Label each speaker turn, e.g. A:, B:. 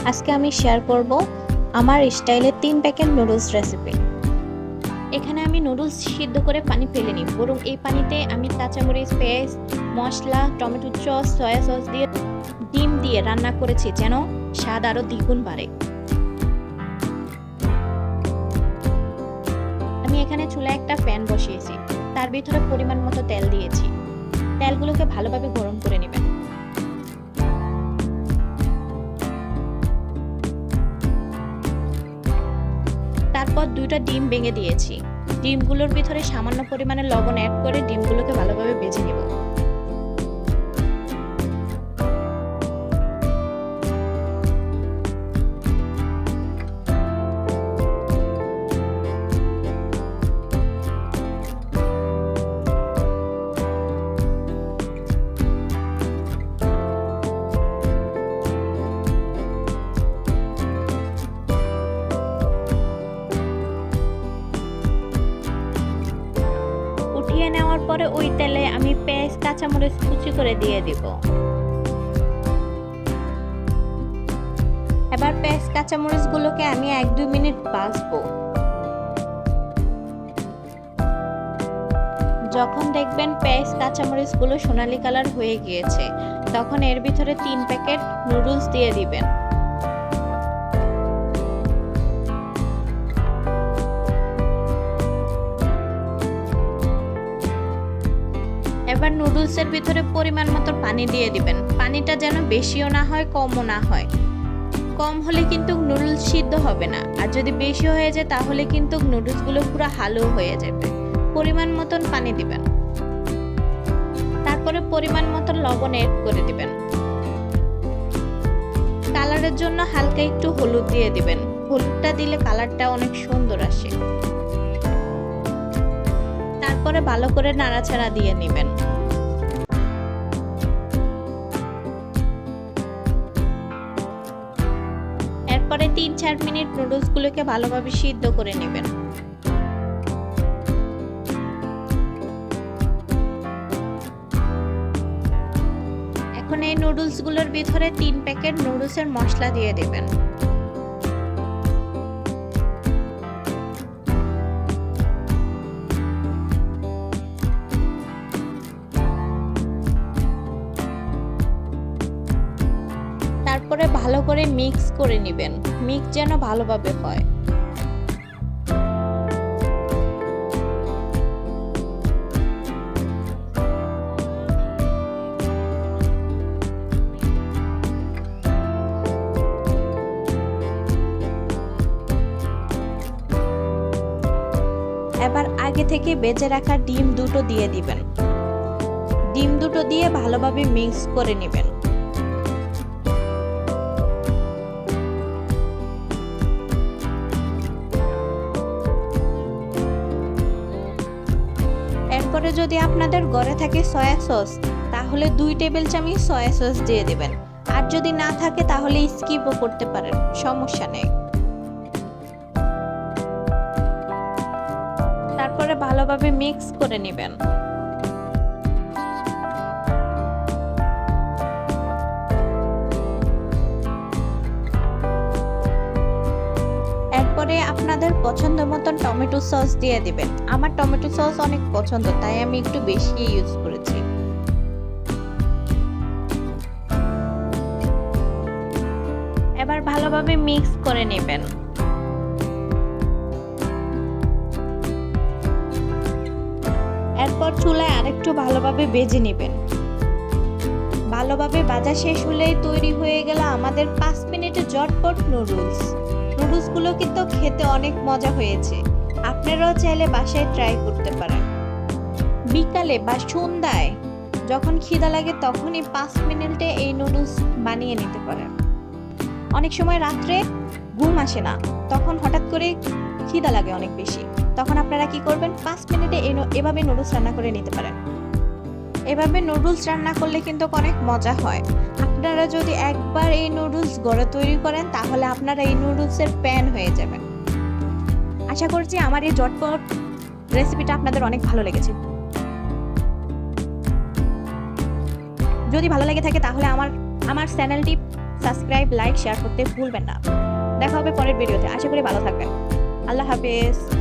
A: আজকে আমি শেয়ার করব আমার স্টাইলে 3 প্যাকেট নুডলস রেসিপি। এখানে আমি নুডলস সিদ্ধ করে পানি ফেলিনি, বরং এই পানিতে আমি কাঁচামরিচ, পেঁয়াজ, মশলা, টমেটো সস, সয়া সস দিয়ে ডিম দিয়ে রান্না করেছি যেন স্বাদ আরো দ্বিগুণ বাড়ে। আমি এখানে চুলায় একটা প্যান বসিয়েছি, তার ভিতরে পরিমাণ মতো তেল দিয়েছি। তেলগুলোকে ভালোভাবে গরম করে নেবেন। তারপর 2টা ডিম ভেঙে দিয়েছি। ডিমগুলোর ভিতরে সামান্য পরিমাণে লবণ অ্যাড করে ডিমগুলোকে ভালোভাবে ভেজে নেব। উঠিয়ে নেওয়ার পরে ওই তেলে আমি পেঁয়াজ, কাঁচামরিচ কুচি করে দিয়ে দিব। এবার পেঁয়াজ, কাঁচামরিচগুলোকে আমি 1-2 মিনিট ভাজবো। যখন দেখবেন পেঁয়াজ, কাঁচামরিচগুলো সোনালী কালার হয়ে গিয়েছে, তখন এর ভিতরে 3 প্যাকেট নুডলস দিয়ে দিবেন। এবার নুডলসের ভিতরে পরিমাণ মতো পানি দিয়ে দিবেন। পানিটা যেন বেশিও না হয়, কমও না হয়। কম হলে কিন্তু নুডলস সিদ্ধ হবে না, আর যদি বেশি হয়ে যায় তাহলে কিন্তু নুডলসগুলো পুরো হালুয়া হয়ে যাবে। পরিমাণ মতন পানি দিবেন। তারপরে পরিমাণ মতো লবণ অ্যাড করে দিবেন। কালারের জন্য হালকা একটু হলুদ দিয়ে দিবেন। হলুদটা দিলে কালারটা অনেক সুন্দর আসে। তারপরে ভালো করে নাড়াচাড়া দিয়ে নেবেন। এরপরে 3-4 মিনিট নুডলসগুলোকে ভালোভাবে সিদ্ধ করে নেবেন। এখন এই নুডলসগুলোর ভিতরে 3 প্যাকেট নুডলসের মশলা দিয়ে দেবেন। তারপরে ভালো করে মিক্স করে নেবেন। মিক্স যেন ভালোভাবে হয়। এবার আগে থেকে ভেজে রাখা ডিম 2টো দিয়ে দিবেন। ডিম 2টো দিয়ে ভালোভাবে মিক্স করে নেবেন। এরপরে যদি আপনাদের ঘরে থাকে সয়া সস, তাহলে 2 টেবিল চামচ সয়া সস দিয়ে দিবেন। আর যদি না থাকে তাহলে স্কিপও করতে পারেন, সমস্যা নেই। তারপরে ভালোভাবে মিক্স করে নেবেন। এরপরে আপনাদের পছন্দ মতন টমেটো সস দিয়ে দিবেন। আমার টমেটো সস অনেক পছন্দ, তাই আমি একটু বেশি ইউজ করেছি। এবার ভালোভাবে মিক্স করে নেবেন। এরপর চুলায় আরেকটু ভালোভাবে ভেজে নেবেন। ভালোভাবে ভাজা শেষ হলেই তৈরি হয়ে গেল আমাদের 5 মিনিটে ঝটপট নুডলস। নুডলসগুলো কিন্তু খেতে অনেক মজা হয়েছে। আপনারাও চাইলে বাসায় ট্রাই করতে পারেন। বিকালে বা সন্ধ্যায় যখন খিদা লাগে তখনই 5 মিনিটে এই নুডলস বানিয়ে নিতে পারেন। অনেক সময় রাত্রে ঘুম আসে না, তখন হঠাৎ করে খিদা লাগে অনেক বেশি, তখন আপনারা কি করবেন, 5 মিনিটে এভাবে নুডলস রান্না করে নিতে পারেন। এভাবে নুডলস রান্না করলে কিন্তু অনেক মজা হয়। আপনারা যদি একবার এই নুডলস ঘরে তৈরি করেন তাহলে আপনারা এই নুডলসের ফ্যান হয়ে যাবেন। আশা করছি আমার এই ঝটপট রেসিপিটা আপনাদের অনেক ভালো লেগেছে। যদি ভালো লেগে থাকে তাহলে আমার চ্যানেলটি সাবস্ক্রাইব, লাইক, শেয়ার করতে ভুলবেন না। দেখা হবে পরের ভিডিওতে। আশা করি ভালো থাকবেন। আল্লাহ হাফেজ।